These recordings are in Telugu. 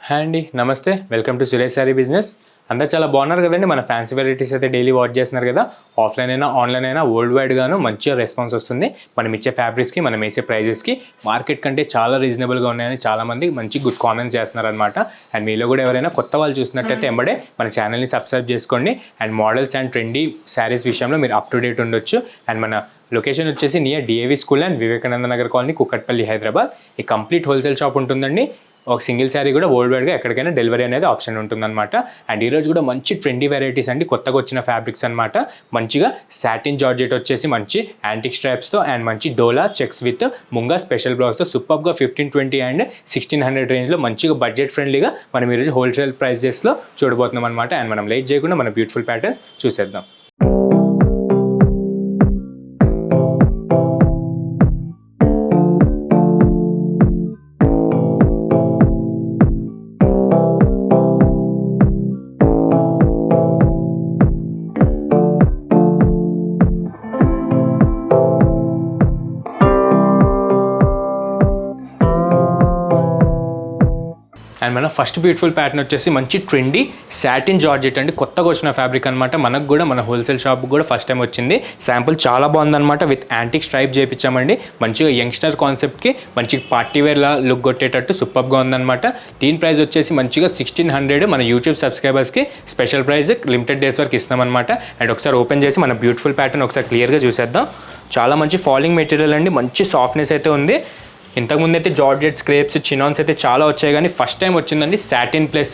హాయ్ అండి, నమస్తే. Welcome to Suresh sari business. అందరూ చాలా బాగున్నారు కదండి. మన ఫ్యాన్సీ వెరైటీస్ అయితే డైలీ వాచ్ చేస్తున్నారు కదా. ఆఫ్లైన్ అయినా ఆన్లైన్ అయినా వరల్డ్ వైడ్గాను మంచిగా రెస్పాన్స్ వస్తుంది. మనం ఇచ్చే ఫ్యాబ్రిక్స్కి, మనం వేసే ప్రైజెస్కి మార్కెట్ కంటే చాలా రీజనబుల్గా ఉన్నాయని చాలామంది మంచి గుడ్ కామెంట్స్ చేస్తున్నారనమాట. అండ్ మీలో కూడా ఎవరైనా కొత్త వాళ్ళు చూసినట్టయితే ఎంబడే మన ఛానల్ని సబ్స్క్రైబ్ చేసుకోండి. And models and trendy saris విషయంలో మీరు అప్ టు డేట్ ఉండొచ్చు. అండ్ మన లొకేషన్ వచ్చేసి near DAV school and Vivekananda Nagar colony, Kukatpally, Hyderabad. ఈ కంప్లీట్ హోల్సేల్ షాప్ ఉంటుందండి. ఒక సింగిల్ శారీ కూడా వరల్డ్ వైడ్గా ఎక్కడికైనా డెలివరీ అనేది ఆప్షన్ ఉంటుందన్నమాట. అండ్ ఈరోజు కూడా మంచి ట్రెండీ వెరైటీస్ అండి, కొత్తగా వచ్చిన ఫ్యాబ్రిక్స్ అనమాట. మంచిగా సాటిన్ జార్జెట్ వచ్చేసి మంచి యాంటిక్ స్ట్రాప్స్తో అండ్ మంచి డోలా చెక్స్ విత్ ముంగా స్పెషల్ బ్లౌజ్తో సూపర్గా 1520 అండ్ 1600 రేంజ్లో మంచిగా బడ్జెట్ ఫ్రెండ్లీగా మనం ఈరోజు హోల్సేల్ ప్రైజెస్లో చూడబోతున్నాం అనమాట. అండ్ మనం లేట్ చేయకుండా మన బ్యూటిఫుల్ ప్యాటర్న్స్ చూసేద్దాం. అండ్ మన ఫస్ట్ బ్యూటిఫుల్ ప్యాటర్న్ వచ్చేసి మంచి ట్రెండీ సాటిన్ జార్జెట్ అండి, కొత్తగా వచ్చిన ఫ్యాబ్రిక్ అనమాట. మనకు కూడా మన హోల్సేల్ షాప్ కూడా ఫస్ట్ టైం వచ్చింది. శాంపుల్ చాలా బాగుందన్నమాట. విత్ యాంటిక్ స్ట్రైప్ చేయించామండి. మంచిగా యంగ్స్టర్ కాన్సెప్ట్కి మంచి పార్టీ వేర్లా లుక్ కొట్టేటట్టు సూపర్గా ఉందన్నమాట. దీని ప్రైస్ వచ్చేసి మంచిగా 1600 మన యూట్యూబ్ సబ్స్క్రైబర్స్కి స్పెషల్ ప్రైస్ లిమిటెడ్ డేస్ వరకు ఇస్తామన్నమాట. అండ్ ఒకసారి ఓపెన్ చేసి మన బ్యూటిఫుల్ ప్యాటర్న్ ఒకసారి క్లియర్గా చూసేద్దాం. చాలా మంచి ఫాలింగ్ మెటీరియల్ అండి, మంచి సాఫ్ట్నెస్ అయితే ఉంది. ఇంతకుముందు అయితే జార్జెట్ స్క్రేప్స్ చినాన్స్ అయితే చాలా వచ్చాయి, కానీ ఫస్ట్ టైం వచ్చిందండి satin plus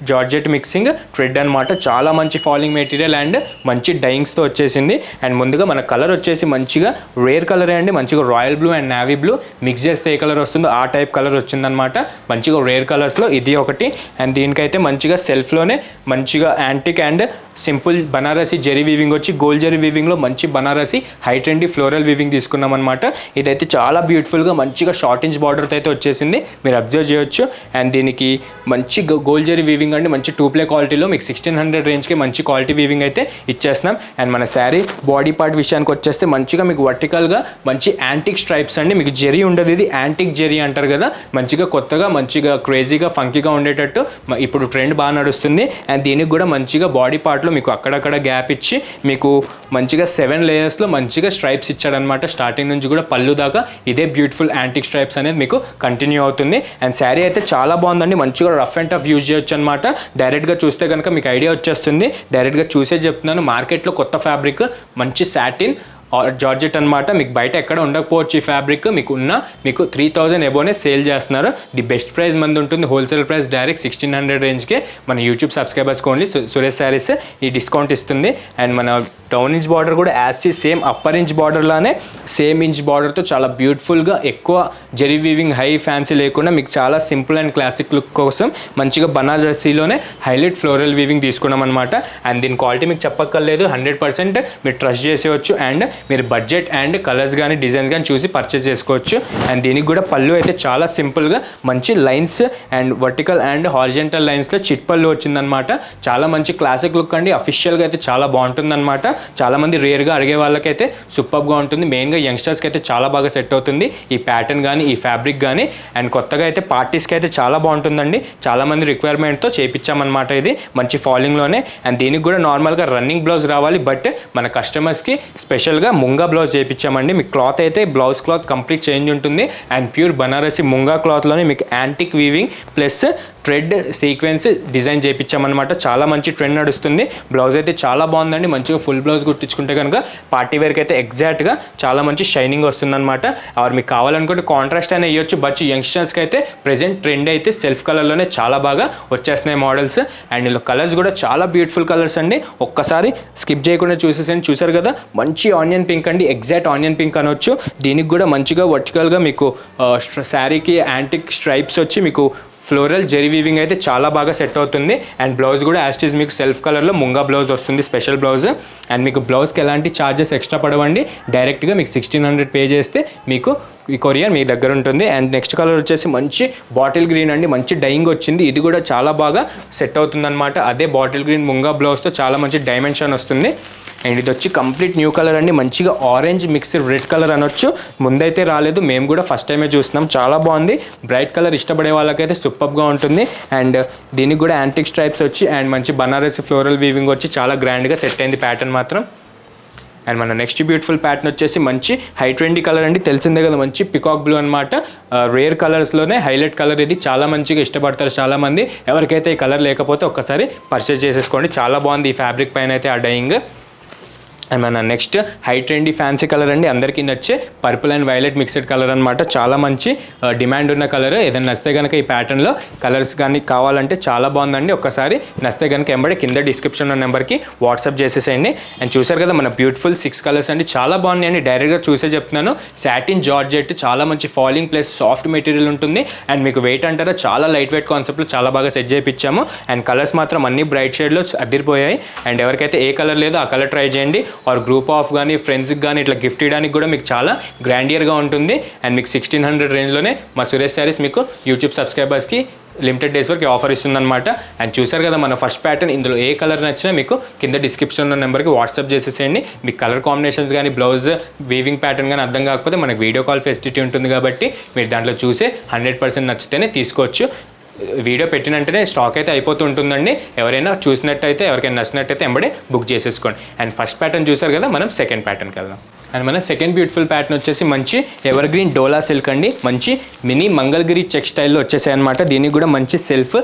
georgette mixing thread అనమాట. చాలా మంచి ఫాలింగ్ మెటీరియల్ అండ్ మంచి డైయింగ్స్తో వచ్చేసింది. అండ్ ముందుగా మన కలర్ వచ్చేసి మంచిగా రేర్ కలరే అండి, మంచిగా royal blue and navy blue mix చేస్తే ఏ కలర్ వస్తుందో ఆ టైప్ కలర్ వచ్చిందనమాట. మంచిగా రేర్ కలర్స్లో ఇది ఒకటి. అండ్ దీనికైతే మంచిగా సెల్ఫ్లోనే మంచిగా antique and simple Banarasi zari weaving వచ్చి గోల్డ్ జెరీ వీవింగ్లో మంచి Banarasi high trendy floral weaving తీసుకున్నాం అనమాట. ఇదైతే చాలా బ్యూటిఫుల్గా మంచిగా షార్ట్ ఇంచ్ బార్డర్తో అయితే వచ్చేసింది, మీరు అబ్జర్వ్ చేయొచ్చు. అండ్ దీనికి మంచి గోల్డ్ జెరీ వీవింగ్ అండి, మంచి 2 క్వాలిటీలో మీకు 1600 రేంజ్కి మంచి క్వాలిటీ వీవింగ్ అయితే ఇచ్చేస్తున్నాం. అండ్ మన శారీ బాడీ పార్ట్ విషయానికి వచ్చేస్తే మంచిగా మీకు వర్టికల్గా మంచి యాంటిక్ స్ట్రైప్స్ అండి, మీకు జెరీ ఉండదు, ఇది యాంటిక్ జెరీ అంటారు కదా. మంచిగా కొత్తగా మంచిగా క్రేజీగా ఫంకీగా ఉండేటట్టు ఇప్పుడు ట్రెండ్ బాగా నడుస్తుంది. అండ్ దీనికి కూడా మంచిగా బాడీ పార్ట్లో మీకు అక్కడక్కడ గ్యాప్ ఇచ్చి మీకు మంచిగా 7 లేయర్స్లో మంచిగా స్ట్రైప్స్ ఇచ్చాడనమాట. స్టార్టింగ్ నుంచి కూడా పళ్ళు దాకా ఇదే బ్యూటిఫుల్ యాంటిక్ స్ట్రైప్స్ అనేది మీకు కంటిన్యూ అవుతుంది. అండ్ శారీ అయితే చాలా బాగుందండి, మంచిగా రఫ్ అండ్ టఫ్ యూజ్ చేయొచ్చు అనమాట. డైరెక్ట్గా చూస్తే కనుక మీకు ఐడియా వచ్చేస్తుంది. డైరెక్ట్గా చూసే చెప్తున్నాను, మార్కెట్లో కొత్త ఫ్యాబ్రిక్ మంచి సాటిన్ జార్జెట్ అనమాట. మీకు బయట ఎక్కడ ఉండకపోవచ్చు ఈ ఫ్యాబ్రిక్, మీకు 3000 ఎబోనే సేల్ చేస్తున్నారు. ది బెస్ట్ ప్రైస్ మంది ఉంటుంది, హోల్సేల్ ప్రైస్ డైరెక్ట్ 1600 రేంజ్కే మన యూట్యూబ్ సబ్స్క్రైబర్స్కి ఓన్లీ సురేష్ శారీస్ ఈ డిస్కౌంట్ ఇస్తుంది. అండ్ మన డౌన్ ఇంచ్ బార్డర్ కూడా సేమ్ అప్పర్ ఇంచ్ బార్డర్లానే సేమ్ ఇంచ్ బార్డర్తో చాలా బ్యూటిఫుల్గా ఎక్కువ జెరీ వీవింగ్ హై ఫ్యాన్సీ లేకుండా మీకు చాలా సింపుల్ అండ్ క్లాసిక్ లుక్ కోసం మంచిగా బనారసీలోనే హైలైట్ ఫ్లోరల్ వీవింగ్ తీసుకున్నాం అనమాట. అండ్ దీని క్వాలిటీ మీకు చెప్పక్కర్లేదు, 100% మీరు ట్రస్ట్ చేసేవచ్చు. అండ్ మీరు బడ్జెట్ అండ్ కలర్స్ కానీ డిజైన్స్ కానీ చూసి పర్చేస్ చేసుకోవచ్చు. అండ్ దీనికి కూడా పళ్ళు అయితే చాలా సింపుల్గా మంచి lines and vertical and horizontal లైన్స్లో చిట్ పళ్ళు వచ్చిందనమాట. చాలా మంచి క్లాసిక్ లుక్ అండి, అఫీషియల్గా అయితే చాలా బాగుంటుందన్నమాట. చాలామంది రేర్గా అడిగే వాళ్ళకైతే సూపర్గా ఉంటుంది. మెయిన్గా యంగ్స్టర్స్కి అయితే చాలా బాగా సెట్ అవుతుంది ఈ ప్యాటర్న్ కానీ ఈ ఫ్యాబ్రిక్ కానీ. అండ్ కొత్తగా అయితే పార్టీస్కి అయితే చాలా బాగుంటుందండి, చాలామంది రిక్వైర్మెంట్తో చేయించామన్నమాట. ఇది మంచి ఫాలింగ్లోనే. అండ్ దీనికి కూడా నార్మల్గా రన్నింగ్ బ్లౌజ్ రావాలి, బట్ మన కస్టమర్స్కి స్పెషల్గా ముంగా బ్లౌజ్ చేయించామండి. మీకు క్లాత్ అయితే బ్లౌజ్ క్లాత్ కంప్లీట్ చేంజ్ ఉంటుంది. అండ్ ప్యూర్ బనారసి ముంగా క్లాత్లోనే మీకు antique weaving plus thread sequence design చేయించామన్నమాట. చాలా మంచి ట్రెండ్ నడుస్తుంది. బ్లౌజ్ అయితే చాలా బాగుందండి, మంచిగా ఫుల్ బ్లౌజ్ కుట్టించుకుంటే కనుక పార్టీ వేర్కి అయితే ఎగ్జాక్ట్గా చాలా మంచి షైనింగ్ వస్తుందన్నమాట. ఆర్ మీకు కావాలనుకుంటే కాంట్రాస్ట్ అయినా వేయొచ్చు, బట్ యంగ్స్టర్స్కి అయితే ప్రెజెంట్ ట్రెండ్ అయితే సెల్ఫ్ కలర్లోనే చాలా బాగా వచ్చేస్తున్నాయి మోడల్స్. అండ్ ఇందులో కలర్స్ కూడా చాలా బ్యూటిఫుల్ కలర్స్ అండి, ఒక్కసారి స్కిప్ చేయకుండా చూసారు కదా. మంచి ఆనియన్ పింక్ అండి, ఎగ్జాక్ట్ ఆనియన్ పింక్ అనొచ్చు. దీనికి కూడా మంచిగా వర్టికల్గా మీకు శారీకి యాంటిక్ స్ట్రైప్స్ వచ్చి మీకు ఫ్లోరల్ జెరీ వీవింగ్ అయితే చాలా బాగా సెట్ అవుతుంది. అండ్ బ్లౌజ్ కూడా యాస్టీజ్ మీకు సెల్ఫ్ కలర్లో ముంగా బ్లౌజ్ వస్తుంది, స్పెషల్ బ్లౌజ్. అండ్ మీకు బ్లౌజ్కి ఎలాంటి ఛార్జెస్ ఎక్స్ట్రా పడవండి, డైరెక్ట్గా మీకు 1600 పే చేస్తే మీకు ఈ కొరియర్ మీ దగ్గర ఉంటుంది. అండ్ నెక్స్ట్ కలర్ వచ్చేసి మంచి బాటిల్ గ్రీన్ అండి, మంచి డైయింగ్ వచ్చింది. ఇది కూడా చాలా బాగా సెట్ అవుతుంది అనమాట. అదే బాటిల్ గ్రీన్ ముంగా బ్లౌజ్తో చాలా మంచి డైమెన్షన్ వస్తుంది. అండ్ ఇది వచ్చి కంప్లీట్ న్యూ కలర్ అండి, మంచిగా ఆరెంజ్ మిక్స్డ్ రెడ్ కలర్ అనొచ్చు. ముందైతే రాలేదు, మేము కూడా ఫస్ట్ టైమే చూస్తున్నాం. చాలా బాగుంది, బ్రైట్ కలర్ ఇష్టపడే వాళ్ళకైతే సూపర్గా ఉంటుంది. అండ్ దీనికి కూడా యాంటిక్ స్ట్రైప్స్ వచ్చి అండ్ మంచి బనారసి ఫ్లోరల్ వీవింగ్ వచ్చి చాలా గ్రాండ్గా సెట్ అయింది ప్యాటర్న్ మాత్రం. అండ్ మన నెక్స్ట్ బ్యూటిఫుల్ ప్యాటర్న్ వచ్చేసి మంచి హై ట్రెండీ కలర్ అండి, తెలిసిందే కదా, మంచి పికాక్ బ్లూ అనమాట. రేర్ కలర్స్లోనే హైలైట్ కలర్ ఇది, చాలా మంచిగా ఇష్టపడతారు చాలామంది. ఎవరికైతే ఈ కలర్ లేకపోతే ఒక్కసారి పర్చేస్ చేసేసుకోండి, చాలా బాగుంది ఈ ఫ్యాబ్రిక్ పైన అయితే ఆ డైయింగ్. అండ్ మన next high trendy fancy colour అండి, అందరికీ నచ్చే purple and violet mixed colour అనమాట. చాలా మంచి డిమాండ్ ఉన్న కలర్. ఏదైనా నచ్చితే కనుక ఈ ప్యాటర్న్లో కలర్స్ కానీ కావాలంటే చాలా బాగుందండి. ఒక్కసారి నచ్చితే కనుక ఎంబడే కింద డిస్క్రిప్షన్లో నెంబర్కి వాట్సాప్ చేసేసేయండి. అండ్ చూసారు కదా మన బ్యూటిఫుల్ 6 కలర్స్ అండి, చాలా బాగున్నాయండి. డైరెక్ట్గా చూసే చెప్తున్నాను. సాటిన్ జార్జెట్, చాలా మంచి ఫాలింగ్ ప్లస్ సాఫ్ట్ మెటీరియల్ ఉంటుంది. అండ్ మీకు వెయిట్ అంటారా చాలా లైట్ వెయిట్ కాన్సెప్ట్లో చాలా బాగా సెట్ చేయించాము. అండ్ కలర్స్ మాత్రం అన్ని బ్రైట్ షేడ్లో అదిరిపోయాయి. అండ్ ఎవరికైతే ఏ కలర్ లేదో ఆ కలర్ ట్రై చేయండి. ఆర్ గ్రూప్ ఆఫ్ కానీ ఫ్రెండ్స్కి కానీ ఇట్లా గిఫ్ట్ ఇవ్వడానికి కూడా మీకు చాలా గ్రాండియర్గా ఉంటుంది. అండ్ మీకు 1600 రేంజ్లోనే మా సురేష్ శారీస్ మీకు యూట్యూబ్ సబ్స్క్రైబర్స్కి లిమిటెడ్ డేస్ వరకు ఆఫర్ ఇస్తుందన్నమాట. అండ్ చూసారు కదా మన ఫస్ట్ ప్యాటర్న్, ఇందులో ఏ కలర్ నచ్చినా మీకు కింద డిస్క్రిప్షన్లో నెంబర్కి వాట్సాప్ చేసేసేయండి. మీకు కలర్ కాంబినేషన్స్ కానీ బ్లౌజ్ వీవింగ్ ప్యాటర్న్ కానీ అర్థం కాకపోతే మనకి వీడియో కాల్ ఫెసిలిటీ ఉంటుంది కాబట్టి మీరు దాంట్లో చూసే 100% నచ్చితేనే తీసుకోవచ్చు. వీడియో పెట్టినంటేనే స్టాక్ అయితే అయిపోతూ ఉంటుందండి. ఎవరైనా చూసినట్టయితే ఎవరికైనా నచ్చినట్టయితే ఎంబడే బుక్ చేసేసుకోండి. అండ్ ఫస్ట్ ప్యాటర్న్ చూసారు కదా, మనం సెకండ్ ప్యాటర్న్కి వెళ్దాం. అండ్ మన సెకండ్ బ్యూటిఫుల్ ప్యాటర్న్ వచ్చేసి మంచి ఎవర్ గ్రీన్ డోలా సిల్క్ అండి, మంచి మినీ మంగళగిరి చెక్ స్టైల్లో వచ్చేసాయి అనమాట. దీనికి కూడా మంచి సెల్ఫ్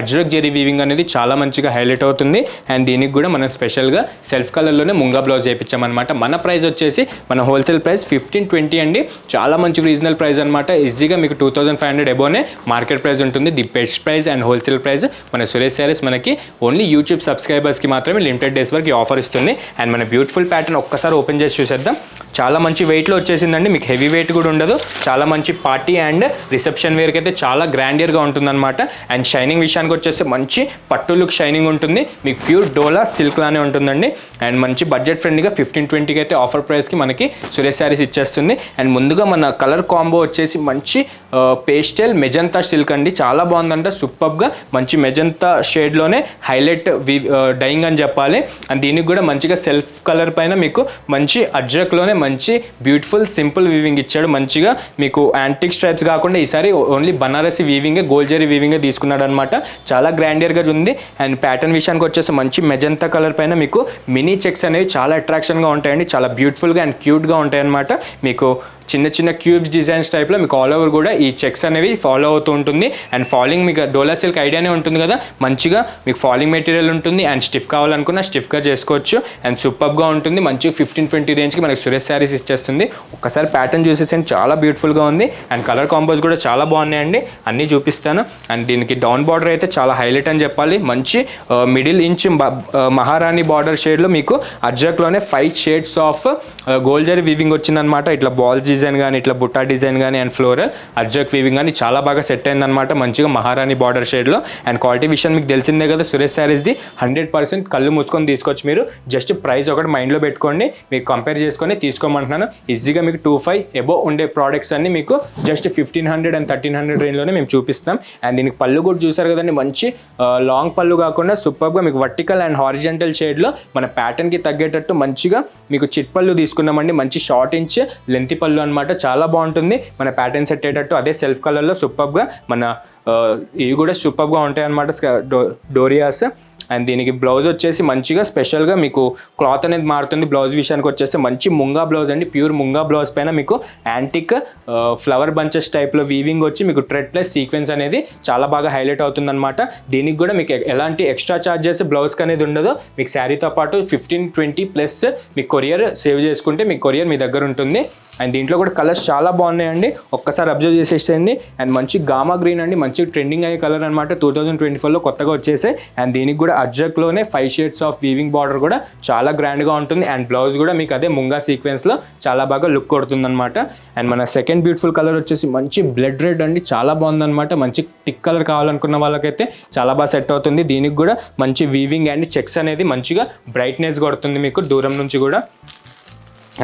అజ్రక్ జెరీ వీవింగ్ అనేది చాలా మంచిగా హైలైట్ అవుతుంది. అండ్ దీనికి కూడా మనం స్పెషల్గా సెల్ఫ్ కలర్లోనే ముంగా బ్లౌజ్ చేయించామన్నమాట. మన ప్రైస్ వచ్చేసి మన హోల్సేల్ ప్రైస్ 1520 అండి, చాలా మంచి రీజనల్ ప్రైస్ అనమాట. ఈజీగా మీకు 2500 అబోనే మార్కెట్ ప్రైస్ ఉంటుంది. The best price and wholesale price మన సురేష్ శారీస్ మనకి ఓన్లీ యూట్యూబ్ సబ్స్క్రైబర్స్కి మాత్రమే లిమిటెడ్ డేస్ వరకు ఆఫర్ ఇస్తుంది. అండ్ మన బ్యూటిఫుల్ ప్యాటర్న్ ఒక్కసారి ఓపెన్ చేసి చూసేద్దాం. చాలా మంచి వెయిట్లో వచ్చేసిందండి, మీకు హెవీ వెయిట్ కూడా ఉండదు. చాలా మంచి పార్టీ అండ్ రిసెప్షన్ వేర్కి అయితే చాలా గ్రాండియర్గా ఉంటుందన్నమాట. అండ్ షైనింగ్ విషయానికి వచ్చేస్తే మంచి పట్టు లుక్ షైనింగ్ ఉంటుంది, మీకు ప్యూర్ డోలా సిల్క్ లానే ఉంటుందండి. అండ్ మంచి బడ్జెట్ ఫ్రెండ్లీగా 1520కి అయితే ఆఫర్ ప్రైస్కి మనకి సురేష్ శారీస్ ఇచ్చేస్తుంది. అండ్ ముందుగా మన కలర్ కాంబో వచ్చేసి మంచి పేస్టల్ మెజంతా సిల్క్ అండి, చాలా బాగుందంట. సూపర్గా మంచి మెజంతా షేడ్లోనే హైలైట్ డైయింగ్ అని చెప్పాలి. అండ్ దీనికి కూడా మంచిగా సెల్ఫ్ కలర్ పైన మీకు మంచి అజ్రక్లోనే మంచి బ్యూటిఫుల్ సింపుల్ వీవింగ్ ఇచ్చాడు. మంచిగా మీకు యాంటిక్ స్ట్రైప్స్ కాకుండా ఈసారి ఓన్లీ బనారసి వీవింగే, గోల్డ్ జరీ వీవింగే తీసుకున్నాడు అనమాట. చాలా గ్రాండియర్గా ఉంది. అండ్ ప్యాటర్న్ విషయానికి వచ్చేసి మంచి మెజంతా కలర్ పైన మీకు మినీ చెక్స్ అనేవి చాలా అట్రాక్షన్గా ఉంటాయండి, చాలా బ్యూటిఫుల్గా అండ్ క్యూట్గా ఉంటాయి అనమాట. మీకు చిన్న చిన్న క్యూబ్స్ డిజైన్స్ టైప్లో మీకు ఆల్ ఓవర్ కూడా ఈ చెక్స్ అనేవి ఫాలో అవుతూ ఉంటుంది. అండ్ ఫాలింగ్ మీకు డోలా సిల్క్ ఐడియానే ఉంటుంది కదా, మంచిగా మీకు ఫాలింగ్ మెటీరియల్ ఉంటుంది. అండ్ స్టిఫ్ కావాలనుకున్నా స్టిఫ్గా చేసుకోవచ్చు. అండ్ సూపర్గా ఉంటుంది. మంచి 1520 రేంజ్కి మనకి సురేష్ శారీస్ ఇచ్చేస్తుంది. ఒక్కసారి ప్యాటర్న్ చూసేసండి, చాలా బ్యూటిఫుల్గా ఉంది. అండ్ కలర్ కాంబోస్ కూడా చాలా బాగున్నాయండి, అన్నీ చూపిస్తాను. అండ్ దీనికి డౌన్ బార్డర్ అయితే చాలా హైలైట్ అని చెప్పాలి. మంచి మిడిల్ ఇంచ్ మహారాణి బార్డర్ షేడ్లో మీకు అజ్రక్లోనే 5 shades of gold zari weaving వచ్చిందనమాట. ఇట్లా బాల్స్ డిజైన్ కానీ ఇట్లా బుట్టా డిజైన్ కానీ అండ్ ఫ్లోరల్ అజ్రక్ వీవింగ్ కానీ చాలా బాగా సెట్ అయిందనమాట, మంచిగా మహారాణి బార్డర్ షేడ్లో. అండ్ క్వాలిటీ విషయం మీకు తెలిసిందే కదా, సురేష్ శారీస్ది 100% కళ్ళు మూసుకొని తీసుకోవచ్చు. మీరు జస్ట్ ప్రైస్ ఒకటి మైండ్లో పెట్టుకోండి, మీకు కంపేర్ చేసుకొని తీసుకోమంటున్నాను. ఈజీగా మీకు 2500 ఎబో ఉండే ప్రోడక్ట్స్ అన్ని మీకు జస్ట్ 1500 అండ్ 1300 రేంజ్లోనే మేము చూపిస్తాం. అండ్ దీనికి పళ్ళు కూడా చూసారు కదండి, మంచి లాంగ్ పళ్ళు కాకుండా సూపర్గా మీకు వర్టికల్ అండ్ హారిజెంటల్ షేడ్లో మన ప్యాటర్న్కి తగ్గేటట్టు మంచిగా మీకు చిట్ పళ్ళు తీసుకున్నామండి. మంచి షార్ట్ ఇంచ్ లెంత్ పళ్ళు అనమాట, చాలా బాగుంటుంది. మన ప్యాటర్న్ సెట్ అయ్యేటట్టు అదే సెల్ఫ్ కలర్లో సూపర్గా మన ఇవి కూడా సూపర్గా ఉంటాయి అనమాట, డోరియాస్. అండ్ దీనికి బ్లౌజ్ వచ్చేసి మంచిగా స్పెషల్గా మీకు క్లాత్ అనేది మారుతుంది. బ్లౌజ్ విషయానికి వచ్చేస్తే మంచి ముంగా బ్లౌజ్ అండి, ప్యూర్ ముంగా బ్లౌజ్ పైన మీకు యాంటిక్ ఫ్లవర్ బంచెస్ టైప్లో వీవింగ్ వచ్చి మీకు థ్రెడ్ ప్లస్ సీక్వెన్స్ అనేది చాలా బాగా హైలైట్ అవుతుందన్నమాట. దీనికి కూడా మీకు ఎలాంటి ఎక్స్ట్రా ఛార్జెస్ బ్లౌజ్కి అనేది ఉండదు. మీకు శారీతో పాటు 1520 ప్లస్ మీకు కొరియర్ సేవ్ చేసుకుంటే మీకు కొరియర్ మీ దగ్గర ఉంటుంది. అండ్ దీంట్లో కూడా కలర్స్ చాలా బాగున్నాయండి, ఒక్కసారి అబ్జర్వ్ చేసేసేయండి. అండ్ మంచి గామా గ్రీన్ అండి, మంచి ట్రెండింగ్ అయ్యే కలర్ అనమాట. 2024లో కొత్తగా వచ్చేసాయి. అండ్ దీనికి కూడా అజ్రక్లోనే 5 షేడ్స్ ఆఫ్ వీవింగ్ బార్డర్ కూడా చాలా గ్రాండ్గా ఉంటుంది. అండ్ బ్లౌజ్ కూడా మీకు అదే ముంగా సీక్వెన్స్లో చాలా బాగా లుక్ కొడుతుంది అనమాట. అండ్ మన సెకండ్ బ్యూటిఫుల్ కలర్ వచ్చేసి మంచి బ్లడ్ రెడ్ అండి, చాలా బాగుందన్నమాట. మంచి థిక్ కలర్ కావాలనుకున్న వాళ్ళకైతే చాలా బాగా సెట్ అవుతుంది. దీనికి కూడా మంచి వీవింగ్ అండ్ చెక్స్ అనేది మంచిగా బ్రైట్నెస్ కొడుతుంది మీకు దూరం నుంచి కూడా.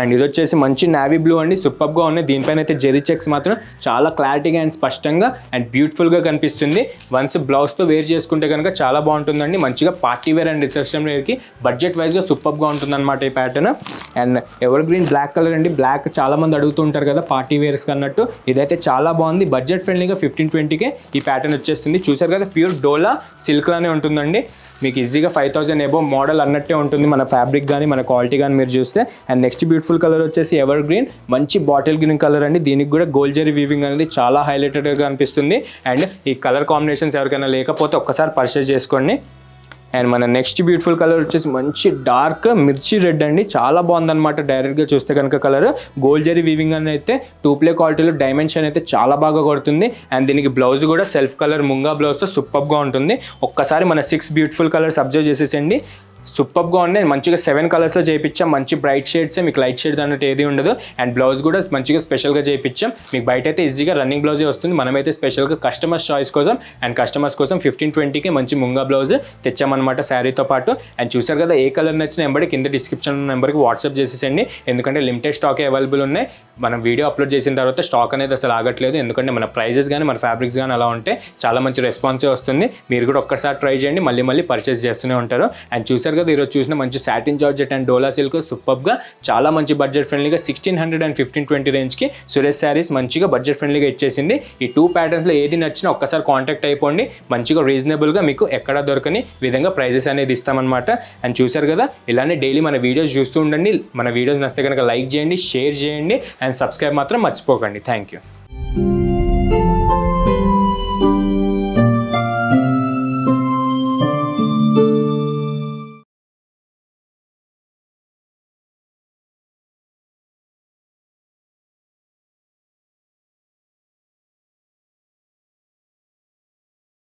అండ్ ఇది వచ్చేసి మంచి నావీ బ్లూ అండి, సూపర్గా ఉన్నాయి. దీనిపైన అయితే జెరీ చెక్స్ మాత్రం చాలా క్లారిటీగా అండ్ స్పష్టంగా అండ్ బ్యూటిఫుల్గా కనిపిస్తుంది. వన్స్ బ్లౌజ్తో వేర్ చేసుకుంటే కనుక చాలా బాగుంటుందండి. మంచిగా పార్టీ వేర్ అండ్ రిసెప్షన్ వేర్కి బడ్జెట్ వైజ్గా సూపర్గా ఉంటుందన్నమాట ఈ pattern. And evergreen black colour అండి, బ్లాక్ చాలా మంది అడుగుతూ ఉంటారు కదా పార్టీ వేర్స్ అన్నట్టు. ఇదైతే చాలా బాగుంది, బడ్జెట్ ఫ్రెండ్లీగా 15-20కే ఈ ప్యాటర్న్ వచ్చేస్తుంది. చూసారు కదా, ప్యూర్ డోలా సిల్క్ లానే ఉంటుందండి. మీకు ఈజీగా 5000 ఎబో మోడల్ అన్నట్టే ఉంటుంది మన ఫ్యాబ్రిక్ కానీ మన క్వాలిటీ కానీ మీరు చూస్తే. అండ్ నెక్స్ట్ బ్యూటిఫుల్ కలర్ వచ్చేసి ఎవర్ గ్రీన్, మంచి బాటిల్ గ్రీన్ కలర్ అండి. దీనికి కూడా గోల్డ్ జరీ వీవింగ్ అనేది చాలా హైలైటెడ్గా అనిపిస్తుంది. అండ్ ఈ కలర్ కాంబినేషన్స్ ఎవరికైనా లేకపోతే ఒక్కసారి పర్చేస్ చేసుకోండి. అండ్ మన నెక్స్ట్ బ్యూటిఫుల్ కలర్ వచ్చేసి మంచి డార్క్ మిర్చి రెడ్ అండి, చాలా బాగుందన్నమాట. డైరెక్ట్గా చూస్తే కనుక కలర్ గోల్డ్ జరీ వీవింగ్ అని అయితే 2 క్వాలిటీలో డైమెన్షన్ అయితే చాలా బాగా కొడుతుంది. అండ్ దీనికి బ్లౌజ్ కూడా సెల్ఫ్ కలర్ ముంగా బ్లౌజ్తో సూపర్గా ఉంటుంది. ఒక్కసారి మన 6 బ్యూటిఫుల్ కలర్స్ అబ్జర్వ్ చేసేసండి. సూపర్గా ఉన్నాయి. మంచిగా 7 కలర్స్లో చేయించాం, మంచి బ్రైట్ షేడ్సే, మీకు లైట్ షేడ్ అన్నట్టు ఏది ఉండదు. అండ్ బ్లౌజ్ కూడా మంచిగా స్పెషల్గా చేయించాం. మీకు బయట అయితే ఈజీగా రన్నింగ్ బ్లౌజే వస్తుంది, మనమైతే స్పెషల్గా కస్టమర్స్ చాయిస్ కోసం అండ్ కస్టమర్స్ కోసం 15-20కి మంచి ముంగా బ్లౌజ్ తెచ్చామన్నమాట శారీతో పాటు. అండ్ చూసారు కదా, ఏ కలర్ నచ్చిన నెంబర్కి కింద డిస్క్రిప్షన్ నెంబర్కి వాట్సాప్ చేసేసండి. ఎందుకంటే లిమిటెడ్ స్టాకే అవైలబుల్ ఉన్నాయి. మనం వీడియో అప్లోడ్ చేసిన తర్వాత స్టాక్ అనేది అసలు ఆగట్లేదు, ఎందుకంటే మన ప్రైజెస్ కానీ మన ఫ్యాబ్రిక్స్ కానీ అలా ఉంటే చాలా మంచి రెస్పాన్సే వస్తుంది. మీరు కూడా ఒక్కసారి ట్రై చేయండి, మళ్ళీ మళ్ళీ పర్చేస్ చేస్తూనే ఉంటారు. అండ్ చూసారు కదా, ఈరోజు చూసిన మంచి satin georgette and dola silk సూపర్గా చాలా మంచి బడ్జెట్ ఫ్రెండ్లీగా 1600 అండ్ 15-20 రేంజ్కి సురేష్ శారీస్ మంచిగా బడ్జెట్ ఫ్రెండ్లీగా ఇచ్చేసింది. ఈ 2 ప్యాటర్న్స్లో ఏది నచ్చినా ఒక్కసారి కాంటాక్ట్ అయిపోండి, మంచిగా రీజనబుల్గా మీకు ఎక్కడా దొరకని విధంగా ప్రైజెస్ అనేది ఇస్తామన్నమాట. అండ్ చూసారు కదా, ఇలానే డైలీ మన వీడియోస్ చూస్తూ ఉండండి. మన వీడియోస్ నచ్చితే కనుక లైక్ చేయండి, షేర్ చేయండి అండ్ సబ్స్క్రైబ్ మాత్రం మర్చిపోకండి. Thank you.